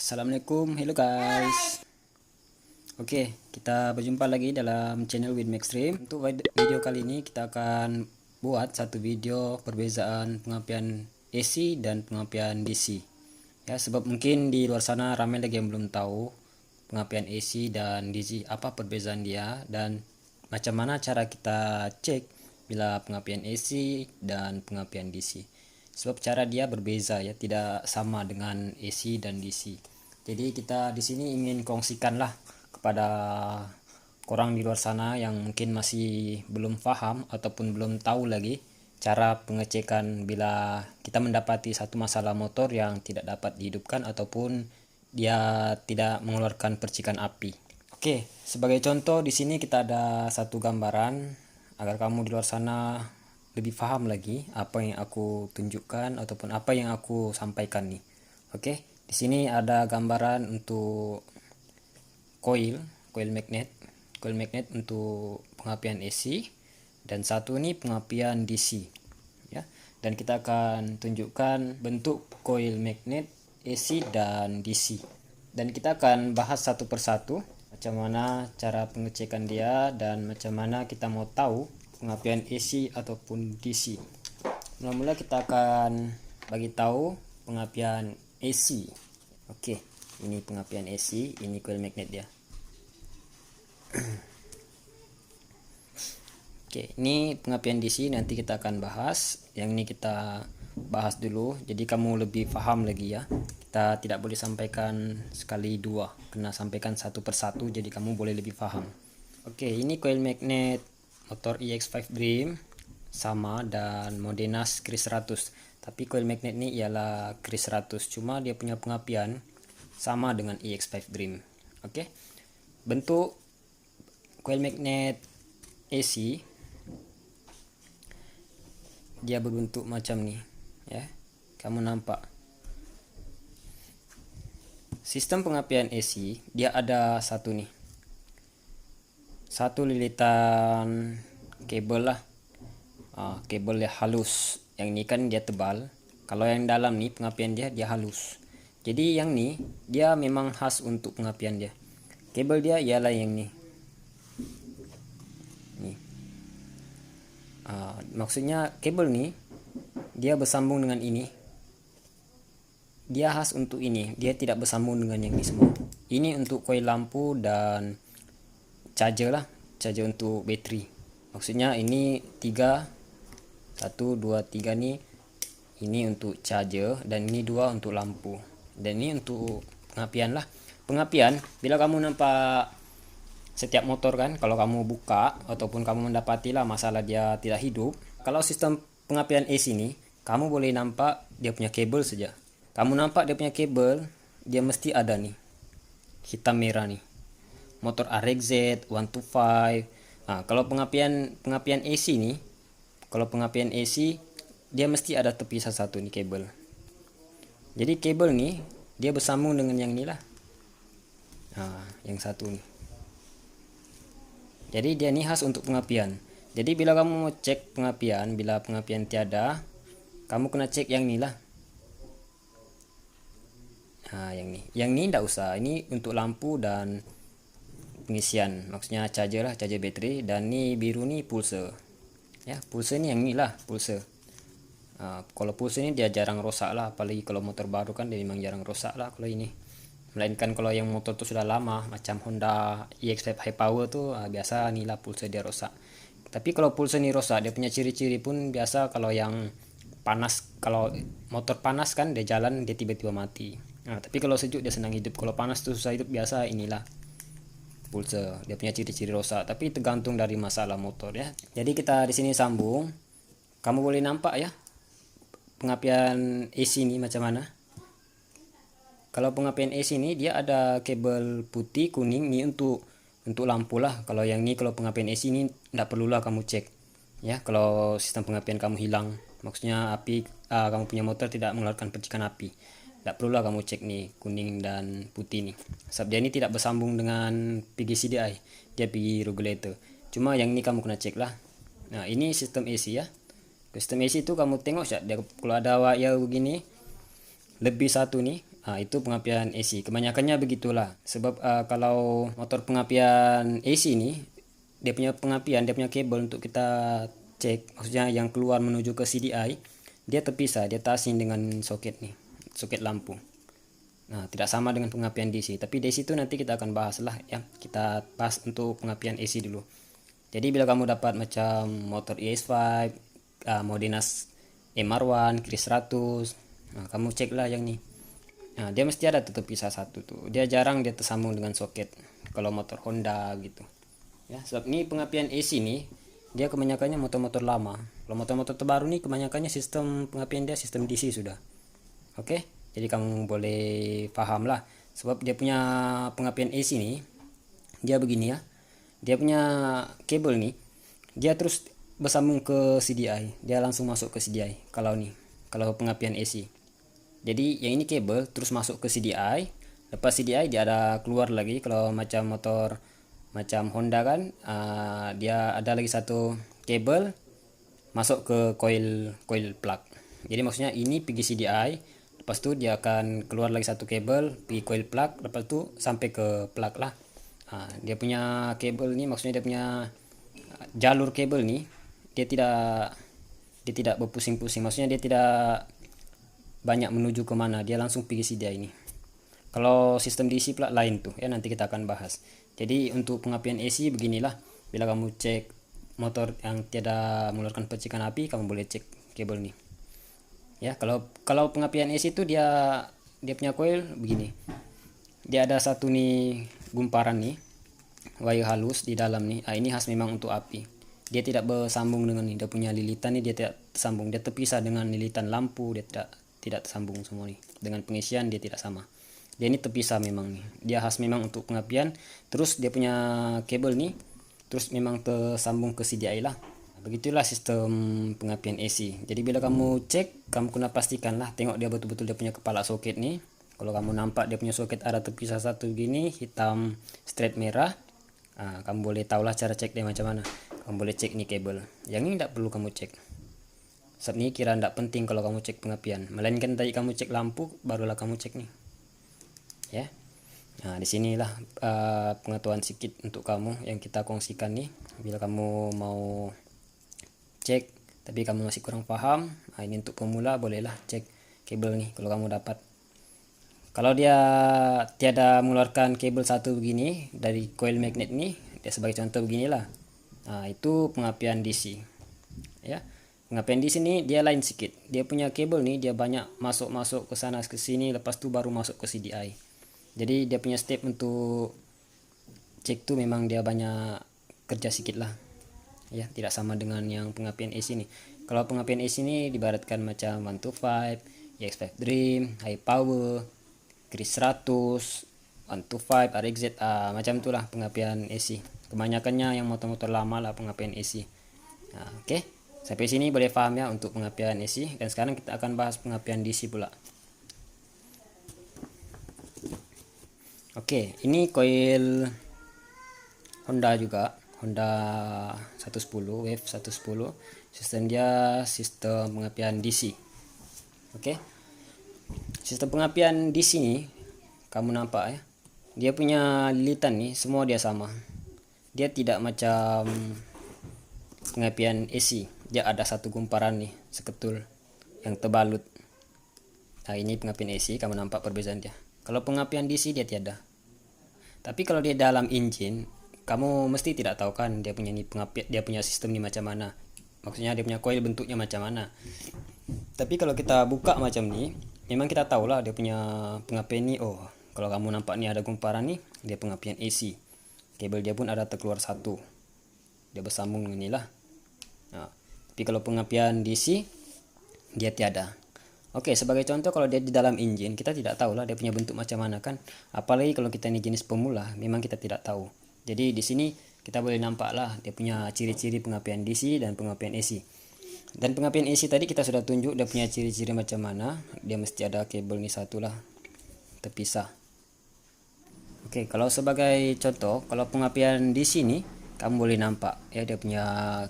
Assalamualaikum, hello guys. Oke, kita berjumpa lagi dalam channel Widmextreme. Untuk video kali ini kita akan buat satu video perbezaan pengapian AC dan pengapian DC. Ya, sebab mungkin di luar sana ramai lagi yang belum tahu pengapian AC dan DC, apa perbezaan dia dan macam mana cara kita cek bila pengapian AC dan pengapian DC. Sebab cara dia berbeza ya, tidak sama dengan AC dan DC. Jadi kita di sini ingin kongsikan lah kepada korang di luar sana yang mungkin masih belum paham ataupun belum tahu lagi cara pengecekan bila kita mendapati satu masalah motor yang tidak dapat dihidupkan ataupun dia tidak mengeluarkan percikan api. Oke, sebagai contoh di sini kita ada satu gambaran agar kamu di luar sana lebih paham lagi apa yang aku tunjukkan ataupun apa yang aku sampaikan nih. Oke, di sini ada gambaran untuk coil magnet untuk pengapian AC dan satu ini pengapian DC ya. Dan kita akan tunjukkan bentuk coil magnet AC dan DC. Dan kita akan bahas satu persatu macam mana cara pengecekan dia dan macam mana kita mau tahu pengapian AC ataupun DC. Mula-mula kita akan bagi tahu pengapian AC. Oke, ini pengapian AC, ini coil magnet dia. Oke, ini pengapian DC nanti kita akan bahas. Yang ini kita bahas dulu, jadi kamu lebih paham lagi ya. Kita tidak boleh sampaikan sekali dua, kena sampaikan satu persatu, jadi kamu boleh lebih paham. Oke, ini coil magnet motor EX5 Dream sama dan Modenas Kris 100. Tapi coil magnet ini ialah Kris 100, cuma dia punya pengapian sama dengan EX5 Dream. Oke. Bentuk coil magnet AC dia berbentuk macam ni ya. Kamu nampak. Sistem pengapian AC dia ada satu nih. Satu lilitan kabel lah. Kabel dia halus. Yang ini kan dia tebal. Kalau yang dalam nih pengapian dia halus. Jadi yang ni dia memang khas untuk pengapian dia. Kabel dia ialah yang ni. Maksudnya kabel ni dia bersambung dengan ini. Dia khas untuk ini. Dia tidak bersambung dengan yang ni semua. Ini untuk coil lampu dan charger lah, charger untuk bateri. Maksudnya ini 3 1 2 3 ni, ini untuk charger dan ini 2 untuk lampu. Dan ini untuk pengapian lah. Pengapian bila kamu nampak setiap motor kan, kalau kamu buka ataupun kamu mendapati lah masalah dia tidak hidup, kalau sistem pengapian AC ni kamu boleh nampak dia punya kabel saja. Kamu nampak dia punya kabel, dia mesti ada nih hitam merah nih. Motor RXZ 125. Kalau pengapian AC nih, kalau pengapian AC dia mesti ada terpisah satu nih kabel. Jadi kabel nih dia bersambung dengan yang ni lah. Yang satu nih. Jadi dia ni khas untuk pengapian. Jadi bila kamu mau cek pengapian, bila pengapian tiada, kamu kena cek yang ni lah. Yang ni. Yang ni tidak usah. Ini untuk lampu dan pengisian, maksudnya charger lah, charger bateri. Dan ni biru ni pulsa ya. Pulsa ni yang ni lah pulsa. Kalau pulsa ni dia jarang rosak lah, apalagi kalau motor baru kan dia memang jarang rosak lah kalau ini. Melainkan kalau yang motor tu sudah lama macam Honda EX5 High Power tu, biasa ni lah pulsa dia rosak. Tapi kalau pulsa ni rosak, dia punya ciri-ciri pun biasa. Kalau yang panas, kalau motor panas kan dia jalan dia tiba-tiba mati. Tapi kalau sejuk dia senang hidup. Kalau panas tu susah hidup, biasa inilah pulsa dia punya ciri-ciri rosak. Tapi tergantung dari masalah motor ya. Jadi kita di sini sambung. Kamu boleh nampak ya pengapian AC ni macam mana. Kalau pengapian AC ni dia ada kabel putih kuning ni untuk lampu lah. Kalau yang ni, kalau pengapian AC ni tidak perlulah kamu cek ya. Kalau sistem pengapian kamu hilang, maksudnya api kamu punya motor tidak mengeluarkan percikan api, tidak perlulah kamu cek nih kuning dan putih nih. Sebab dia ni tidak bersambung dengan PGCDI, dia PG regulator. Cuma yang ni kamu kena cek lah. Ini sistem AC ya. Sistem AC tu kamu tengok saja dia kalau ada wire begini lebih satu nih, Itu pengapian AC. Kebanyakannya begitulah. Sebab kalau motor pengapian AC ini, dia punya pengapian, dia punya kabel untuk kita cek, maksudnya yang keluar menuju ke CDI, dia terpisah, dia tasing dengan soket nih, soket lampu. Nah, tidak sama dengan pengapian DC. Tapi DC itu nanti kita akan bahas lah ya. Kita bahas untuk pengapian AC dulu. Jadi bila kamu dapat macam motor ES5, Modenas MR1, Chris 100, nah, kamu cek lah yang nih. Nah, dia mesti ada tutup pisah satu tuh. Dia jarang dia tersambung dengan soket. Kalau motor Honda gitu. Ya, sebab ini pengapian AC nih, dia kebanyakannya motor-motor lama. Kalau motor-motor terbaru nih kebanyakannya sistem pengapian dia sistem DC sudah. Oke, jadi kamu boleh paham lah. Sebab dia punya pengapian AC nih, dia begini ya. Dia punya kabel nih, dia terus bersambung ke CDI. Dia langsung masuk ke CDI. Kalau pengapian AC. Jadi yang ini kabel terus masuk ke CDI. Lepas CDI dia ada keluar lagi. Kalau macam motor macam Honda kan, dia ada lagi satu kabel masuk ke coil plug. Jadi maksudnya ini pergi CDI, lepas itu dia akan keluar lagi satu kabel pergi coil plug, lepas itu sampai ke plug lah. Dia punya kabel nih, maksudnya dia punya jalur kabel nih, dia tidak berpusing-pusing, maksudnya dia tidak banyak menuju kemana, dia langsung pergi CDI ini. Kalau sistem DC pula lain tuh ya, nanti kita akan bahas. Jadi untuk pengapian AC beginilah. Bila kamu cek motor yang tidak mengeluarkan percikan api, kamu boleh cek kabel nih. Ya, kalau pengapian AC itu dia punya coil begini. Dia ada satu nih gumparan nih, wire halus di dalam nih. Ini khas memang untuk api. Dia tidak bersambung dengan nih. Dia punya lilitan nih, dia tidak tersambung. Dia terpisah dengan lilitan lampu, dia tidak tersambung semua nih. Dengan pengisian dia tidak sama. Dia ini terpisah memang nih. Dia khas memang untuk pengapian. Terus dia punya kabel nih, terus memang tersambung ke CDI lah. Begitulah sistem pengapian AC. Jadi bila kamu cek, kamu kena pastikan lah, tengok dia betul-betul dia punya kepala soket nih. Kalau kamu nampak dia punya soket ada terpisah satu begini, hitam straight merah, kamu boleh tahulah cara cek dia macam mana. Kamu boleh cek nih kabel. Yang ini tidak perlu kamu cek. Sebab ini kira tidak penting kalau kamu cek pengapian. Melainkan tadi kamu cek lampu, barulah kamu cek nih. Ya. Nah, disinilah pengetahuan sedikit untuk kamu yang kita kongsikan nih. Bila kamu mau cek tapi kamu masih kurang paham, ini untuk pemula bolehlah cek kabel nih kalau kamu dapat. Kalau dia tiada mengeluarkan kabel satu begini dari coil magnet nih, dia sebagai contoh beginilah. Itu pengapian DC. Ya. Pengapian DC nih dia lain sedikit. Dia punya kabel nih dia banyak masuk ke sana ke sini, lepas tu baru masuk ke CDI. Jadi dia punya step untuk cek tuh memang dia banyak kerja sedikit lah. Ya, tidak sama dengan yang pengapian AC ini. Kalau pengapian AC ini dibaratkan macam 125, EX5 Dream, High Power, Chris 100, 125, RXZ, macam itulah pengapian AC. Kebanyakannya yang motor-motor lama lah pengapian AC. Oke. Sampai sini boleh paham ya untuk pengapian AC. Dan sekarang kita akan bahas pengapian DC pula. Oke, ini coil Honda juga, Honda 110, Wave 110. Sistem dia sistem pengapian DC. Oke. Sistem pengapian DC nih, kamu nampak ya. Dia punya lilitan nih, semua dia sama. Dia tidak macam pengapian AC. Dia ada satu gumparan nih, seketul yang terbalut. Ini pengapian AC, kamu nampak perbezaan dia. Kalau pengapian DC dia tiada. Tapi kalau dia dalam engine, kamu mesti tidak tahu kan dia punya pengapian, dia punya sistem ni macam mana. Maksudnya dia punya coil bentuknya macam mana. Tapi kalau kita buka macam ni, memang kita tahulah dia punya pengapian ni. Oh, kalau kamu nampak ni ada gumparan ni, dia pengapian AC. Kabel dia pun ada terkeluar satu. Dia bersambung dengan inilah. Tapi kalau pengapian DC, dia tiada. Oke, sebagai contoh kalau dia di dalam engine, kita tidak tahu lah dia punya bentuk macam mana kan. Apalagi kalau kita ini jenis pemula, memang kita tidak tahu. Jadi di sini kita boleh nampak lah dia punya ciri-ciri pengapian DC dan pengapian AC. Dan pengapian AC tadi kita sudah tunjuk dia punya ciri-ciri macam mana. Dia mesti ada kabel ni satu lah, terpisah. Oke, kalau sebagai contoh, kalau pengapian DC ni, kamu boleh nampak ya dia punya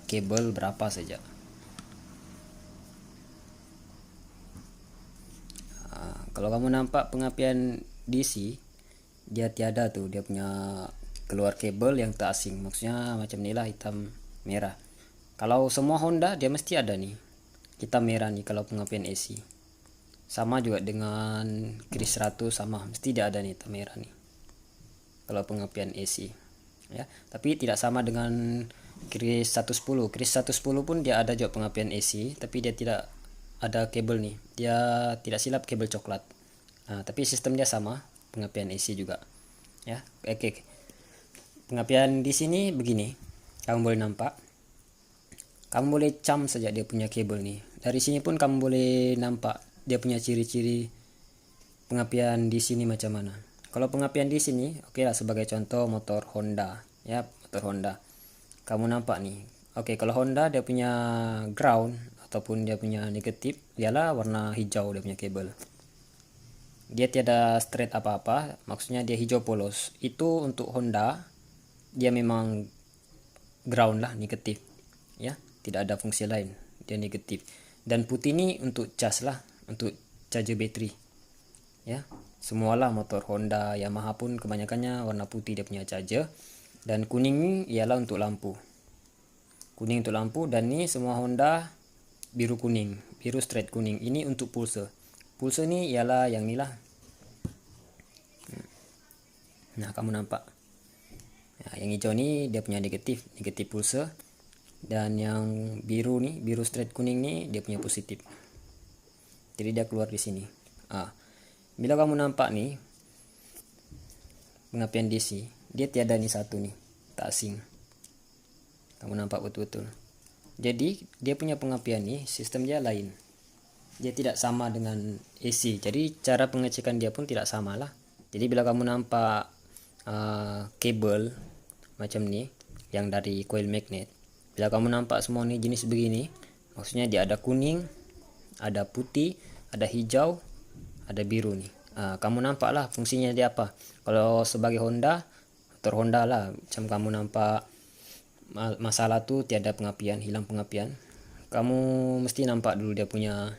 kabel berapa saja. kalau kamu nampak pengapian DC, dia tiada tuh, dia punya keluar kabel yang tak asing, maksudnya macam inilah hitam merah. Kalau semua Honda dia mesti ada nih hitam merah nih kalau pengapian AC. Sama juga dengan Kris 100, sama mesti dia ada nih hitam merah nih kalau pengapian AC ya. Tapi tidak sama dengan Kris 110. Kris 110 pun dia ada juga pengapian AC, tapi dia tidak ada kabel nih, dia tidak silap kabel coklat. Tapi sistem dia sama, pengapian AC juga ya. Oke. Pengapian di sini begini, kamu boleh nampak, kamu boleh cam saja dia punya kabel nih. Dari sini pun kamu boleh nampak dia punya ciri-ciri pengapian di sini macam mana. Kalau pengapian di sini, oke lah, sebagai contoh motor Honda ya, motor Honda. Kamu nampak nih. Oke, kalau Honda dia punya ground ataupun dia punya negatif, ialah warna hijau dia punya kabel. Dia tiada straight apa-apa, maksudnya dia hijau polos. Itu untuk Honda, dia memang ground lah, negatif. Ya, tidak ada fungsi lain, dia negatif. Dan putih ini untuk cas lah, untuk charger bateri. Ya, semualah motor Honda, Yamaha pun kebanyakannya warna putih dia punya charger. Dan kuning ialah untuk lampu, kuning untuk lampu. Dan ini semua Honda biru kuning, biru straight kuning, ini untuk pulsa. Pulsa ini ialah yang inilah. Nah, kamu nampak, nah, yang hijau ini dia punya negatif pulsa. Dan yang biru nih, biru straight kuning nih dia punya positif. Jadi dia keluar di sini. Bila kamu nampak nih pengapian DC, dia tiada nih satu nih, tak asing. Kamu nampak betul-betul. Jadi dia punya pengapian nih, sistem dia lain. Dia tidak sama dengan AC. Jadi cara pengecekan dia pun tidak sama lah. Jadi bila kamu nampak kabel macam ni yang dari coil magnet, bila kamu nampak semua nih jenis begini, maksudnya dia ada kuning, ada putih, ada hijau, ada biru nih. Kamu nampak lah fungsinya dia apa. Kalau sebagai Honda, motor Honda lah, macam kamu nampak masalah tuh tiada pengapian, hilang pengapian, kamu mesti nampak dulu dia punya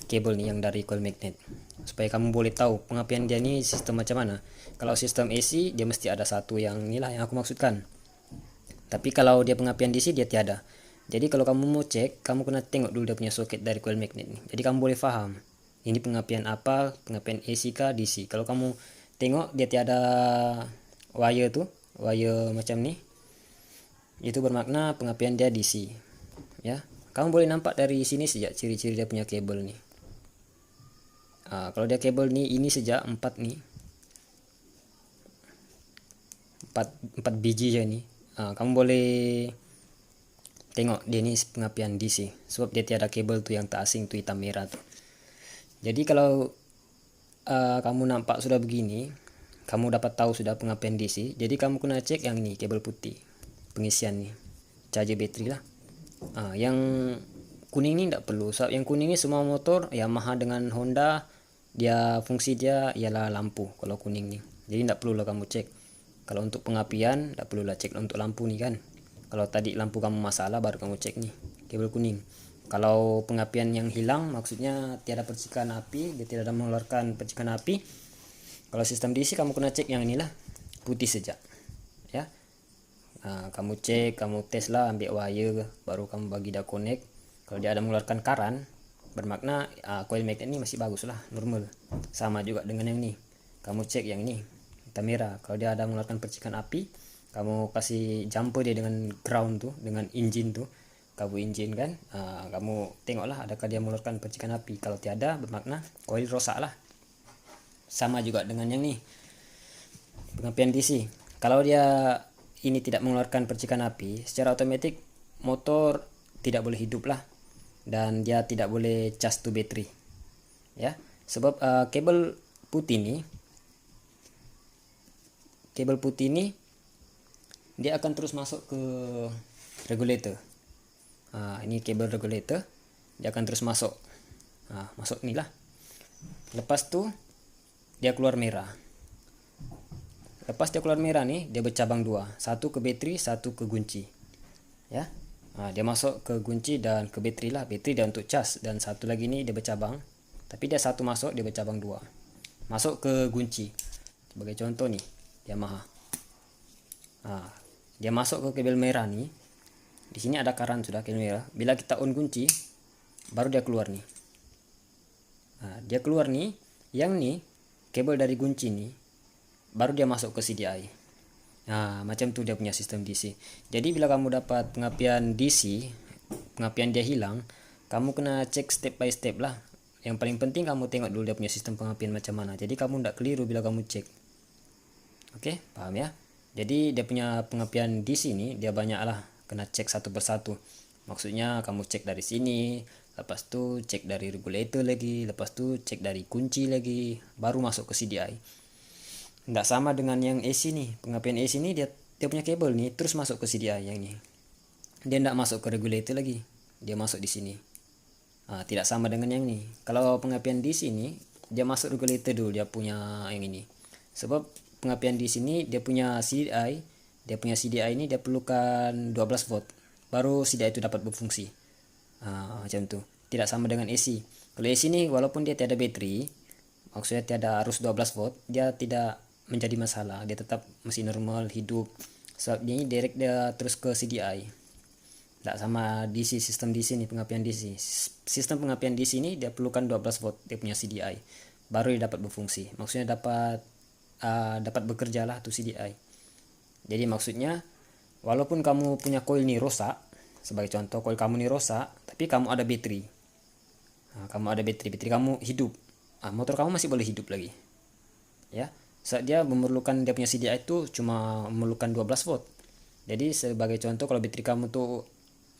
kabel nih yang dari coil magnet, supaya kamu boleh tahu pengapian dia nih sistem macam mana. Kalau sistem AC dia mesti ada satu yang inilah yang aku maksudkan. Tapi kalau dia pengapian DC dia tiada. Jadi kalau kamu mau cek, kamu kena tengok dulu dia punya soket dari coil magnet nih. Jadi kamu boleh faham ini pengapian apa, pengapian AC kah DC. Kalau kamu tengok dia tiada wire tuh, wire macam ni, itu bermakna pengapian dia DC ya. Kamu boleh nampak dari sini sejak ciri-ciri dia punya kabel nih. Kalau dia kabel nih, ini sejak 4 nih, 4 biji aja nih. Kamu boleh tengok dia nih pengapian DC, sebab dia tiada kabel tuh yang tak asing tuh hitam merah tuh. Jadi kalau kamu nampak sudah begini, kamu dapat tahu sudah pengapian DC. Jadi kamu kena cek yang ini, kabel putih pengisian nih, charger bateri lah. Yang kuning ini tidak perlu, sebab yang kuning ini semua motor Yamaha dengan Honda dia fungsi dia ialah lampu. Kalau kuning nih, jadi tidak perlu lah kamu cek. Kalau untuk pengapian tidak perlu lah cek untuk lampu nih kan. Kalau tadi lampu kamu masalah baru kamu cek nih kabel kuning. Kalau pengapian yang hilang, maksudnya tiada percikan api, dia tidak ada mengeluarkan percikan api. Kalau sistem DC kamu kena cek yang inilah, putih saja ya. Kamu cek, kamu tes lah, ambil wire, baru kamu bagi dia connect. Kalau dia ada mengeluarkan karan, bermakna coil magnet ini masih bagus lah, normal. Sama juga dengan yang ini, kamu cek yang ini hitam merah. Kalau dia ada mengeluarkan percikan api, kamu kasih jumper dia dengan ground tuh, dengan engine tuh, kamu engine kan, kamu tengoklah adakah dia mengeluarkan percikan api. Kalau tiada, bermakna coil rosak lah. Sama juga dengan yang ini, pengapian DC. Kalau dia ini tidak mengeluarkan percikan api, secara otomatis motor tidak boleh hidup lah, dan dia tidak boleh cas to battery ya. Sebab kabel putih ini dia akan terus masuk ke regulator. Ini kabel regulator, dia akan terus masuk, masuk inilah. Lepas tu dia keluar merah. Lepas dia keluar merah nih, dia bercabang dua, satu ke bateri, satu ke kunci ya. Dia masuk ke kunci dan ke bateri lah, bateri dia untuk cas, dan satu lagi nih dia bercabang tapi dia satu masuk dia bercabang dua, masuk ke kunci. Sebagai contoh nih Yamaha, dia masuk ke kabel merah nih. Di sini ada karan sudah kabel merah. Bila kita on kunci, baru dia keluar nih. Dia keluar nih, yang nih kabel dari kunci nih, baru dia masuk ke CDI. Macam tuh dia punya sistem DC. Jadi bila kamu dapat pengapian DC, pengapian dia hilang, kamu kena cek step by step lah. Yang paling penting kamu tengok dulu dia punya sistem pengapian macam mana. Jadi kamu tidak keliru bila kamu cek. Oke, paham ya? Jadi dia punya pengapian DC ini dia banyak lah, kena cek satu persatu. Maksudnya kamu cek dari sini, lepas tu cek dari regulator lagi, lepas tu cek dari kunci lagi, baru masuk ke CDI. Tidak sama dengan yang AC nih. Pengapian AC ini dia punya kabel nih terus masuk ke CDI yang ini. Dia tidak masuk ke regulator lagi. Dia masuk di sini. Tidak sama dengan yang ini. Kalau pengapian di sini dia masuk regulator dulu dia punya yang ini. Sebab pengapian di sini dia punya CDI. Dia punya CDI ini dia perlukan 12 volt. Baru CDI itu dapat berfungsi. Macam tu. Tidak sama dengan AC. Kalau AC ini walaupun dia tiada bateri, maksudnya tiada arus 12 volt, dia tidak menjadi masalah, dia tetap masih normal hidup. Sebab ini direct dia terus ke CDI. Tidak sama DC, sistem DC nih, pengapian DC. Sistem pengapian DC ini dia perlukan 12 volt dia punya CDI, baru dia dapat berfungsi. Maksudnya dapat bekerja lah tuh CDI. Jadi maksudnya walaupun kamu punya coil nih rusak, sebagai contoh coil kamu nih rusak, tapi kamu ada bateri. Kamu ada bateri kamu hidup. Motor kamu masih boleh hidup lagi. Ya. Saat dia memerlukan dia punya CDI itu cuma memerlukan 12 volt. Jadi sebagai contoh kalau bateri kamu tuh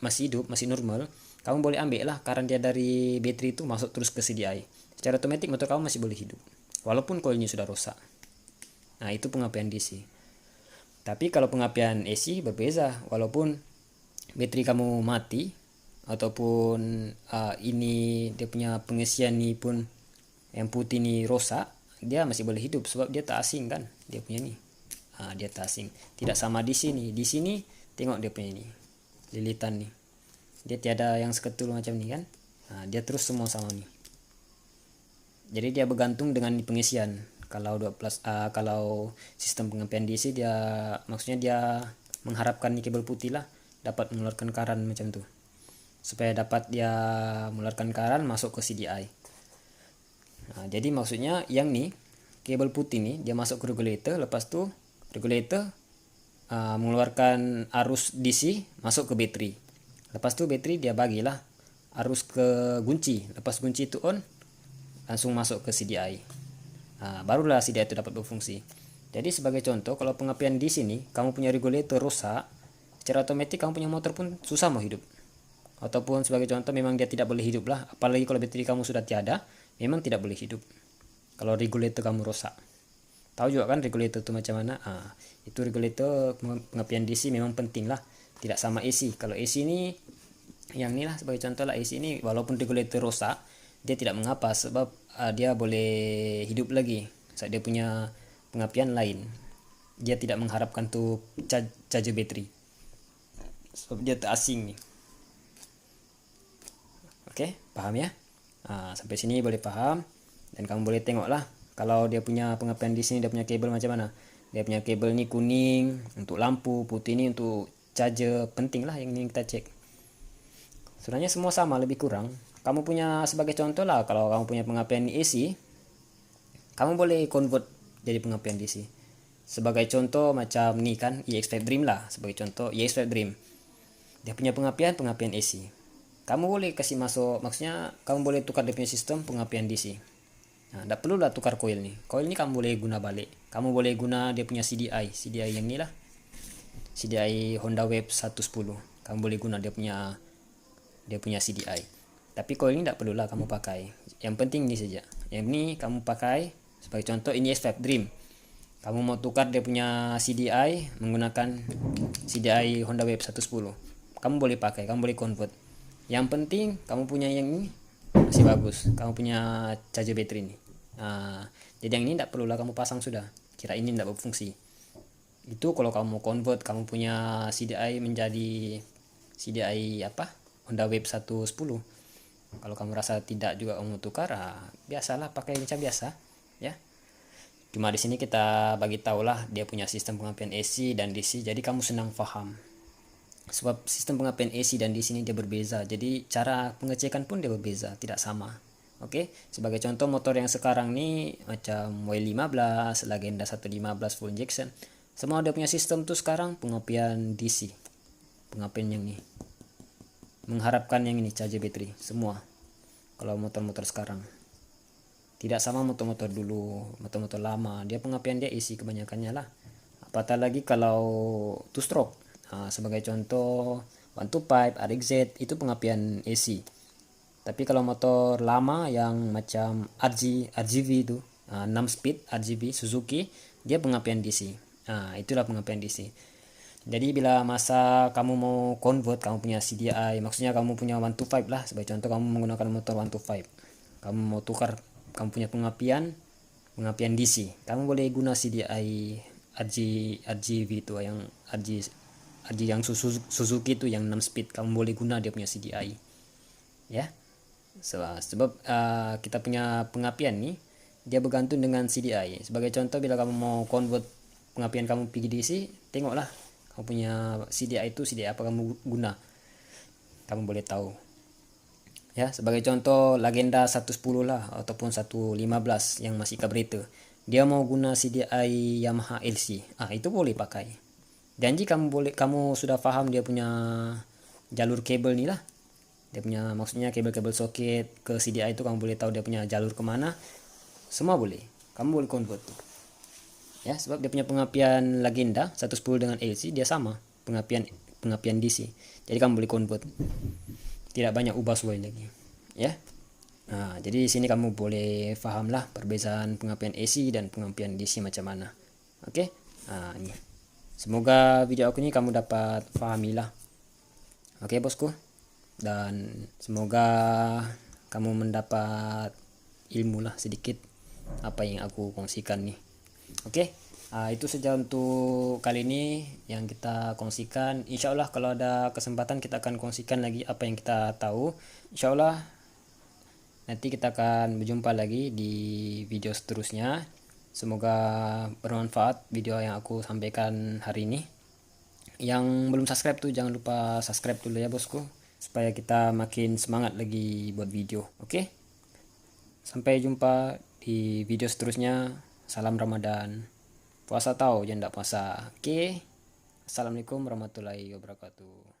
masih hidup, masih normal, kamu boleh ambil lah karena dia dari bateri itu masuk terus ke CDI. Secara otomatis motor kamu masih boleh hidup walaupun coilnya sudah rusak. Itu pengapian DC. Tapi kalau pengapian AC berbeza, walaupun bateri kamu mati ataupun ini dia punya pengisian nih pun yang putih nih rusak, dia masih boleh hidup sebab dia tak asing kan, dia punya nih. Dia tak asing. Tidak sama di sini. Di sini tengok dia punya ini lilitan nih. Dia tiada yang seketul macam nih kan. Dia terus semua sama nih. Jadi dia bergantung dengan pengisian. Kalau 12 kalau sistem pengapian DC dia maksudnya dia mengharapkan nih kabel putih lah dapat mengeluarkan karan macam tuh. Supaya dapat dia mengeluarkan karan masuk ke CDI. Jadi maksudnya yang nih kabel putih nih dia masuk ke regulator, lepas tu regulator mengeluarkan arus DC masuk ke bateri. Lepas tu bateri dia bagilah arus ke kunci. Lepas kunci itu on, langsung masuk ke CDI. Barulah CDI itu dapat berfungsi. Jadi sebagai contoh kalau pengapian di sini kamu punya regulator rusak, secara otomatis kamu punya motor pun susah mau hidup. Ataupun sebagai contoh memang dia tidak boleh hidup lah. Apalagi kalau bateri kamu sudah tiada, memang tidak boleh hidup. Kalau regulator kamu rusak. Tahu juga kan regulator itu macam mana? Itu regulator pengapian DC memang penting lah. Tidak sama AC. Kalau AC ini yang ini lah sebagai contoh lah, AC ini walaupun regulator rusak, dia tidak mengapa sebab dia boleh hidup lagi. Saat dia punya pengapian lain. Dia tidak mengharapkan tuh charger bateri. Sebab dia tak asing nih. Oke, paham ya? Sampai sini boleh paham. Dan kamu boleh tengok lah kalau dia punya pengapian di sini dia punya kabel macam mana. Dia punya kabel ini kuning untuk lampu, putih ini untuk charger. Penting lah yang ini kita cek. Sebenarnya semua sama lebih kurang. Kamu punya sebagai contoh lah kalau kamu punya pengapian AC, kamu boleh convert jadi pengapian DC. Sebagai contoh macam nih kan EX5 Dream lah, sebagai contoh EX5 Dream. Dia punya pengapian AC. Kamu boleh kasih masuk, maksudnya kamu boleh tukar dia punya sistem pengapian DC. Tidak perlu lah tukar coil nih. Coil ini kamu boleh guna balik. Kamu boleh guna dia punya CDI yang ini lah. CDI Honda Wave 110. Kamu boleh guna dia punya CDI. Tapi coil ini tidak perlu lah kamu pakai. Yang penting ini saja. Yang ini kamu pakai sebagai contoh ini EX5 Dream. Kamu mau tukar dia punya CDI menggunakan CDI Honda Wave 110. Kamu boleh pakai, kamu boleh convert. Yang penting kamu punya yang ini masih bagus. Kamu punya charger bateri ini. Jadi yang ini tidak perlulah kamu pasang sudah. Kira ini tidak berfungsi. Itu kalau kamu convert, kamu punya CDI menjadi CDI Honda Wave 110. Kalau kamu rasa tidak juga kamu tukar, biasalah pakai wincha biasa ya. Cuma di sini kita bagi tahulah dia punya sistem pengapian AC dan DC, jadi kamu senang paham. Sebab sistem pengapian AC dan DC ini dia berbeza, jadi cara pengecekan pun dia berbeza, tidak sama. Oke, sebagai contoh motor yang sekarang nih macam W15, Legenda 115 full injection, semua dia punya sistem tuh sekarang pengapian DC. Pengapian yang ini mengharapkan yang ini charger baterai semua. Kalau motor-motor sekarang tidak sama motor-motor dulu, motor-motor lama, dia pengapian dia isi kebanyakannya lah. Apatah lagi kalau two stroke. Sebagai contoh 125 RXZ itu pengapian AC. Tapi kalau motor lama yang macam RGV itu 6 speed RGB Suzuki, dia pengapian DC. Itulah pengapian DC. Jadi bila masa kamu mau convert, kamu punya CDI, maksudnya kamu punya 125 lah, sebagai contoh kamu menggunakan motor 125, kamu mau tukar, kamu punya pengapian DC, kamu boleh guna CDI RGV itu yang RG yang Suzuki itu yang 6 speed, kamu boleh guna dia punya CDI ya. Sebab kita punya pengapian nih dia bergantung dengan CDI. Sebagai contoh bila kamu mau convert pengapian kamu pergi DC, tengoklah kamu punya CDI itu CDI apa kamu guna, kamu boleh tahu ya. Sebagai contoh Legenda 110 lah ataupun 115 yang masih carburetor, dia mau guna CDI Yamaha LC, itu boleh pakai. Dan jika kamu sudah paham dia punya jalur kabel nih lah, dia punya maksudnya kabel-kabel soket ke CDI itu, kamu boleh tahu dia punya jalur kemana, semua boleh, kamu boleh convert tuh ya. Sebab dia punya pengapian Legenda 110 dengan LC dia sama pengapian DC, jadi kamu boleh convert, tidak banyak ubah suai lagi ya. Jadi di sini kamu boleh paham lah perbezaan pengapian AC dan pengapian DC macam mana. Oke. Ini semoga video aku ini kamu dapat pahamilah. Oke bosku, dan semoga kamu mendapat ilmu lah sedikit apa yang aku kongsikan nih. Oke. Itu saja untuk kali ini yang kita kongsikan. Insya Allah kalau ada kesempatan kita akan kongsikan lagi apa yang kita tahu. Insya Allah nanti kita akan berjumpa lagi di video seterusnya. Semoga bermanfaat video yang aku sampaikan hari ini. Yang belum subscribe tuh jangan lupa subscribe dulu ya bosku, supaya kita makin semangat lagi buat video. Oke. Sampai jumpa di video seterusnya. Salam Ramadan. Puasa tahu jangan tidak puasa. Oke. Assalamualaikum warahmatullahi wabarakatuh.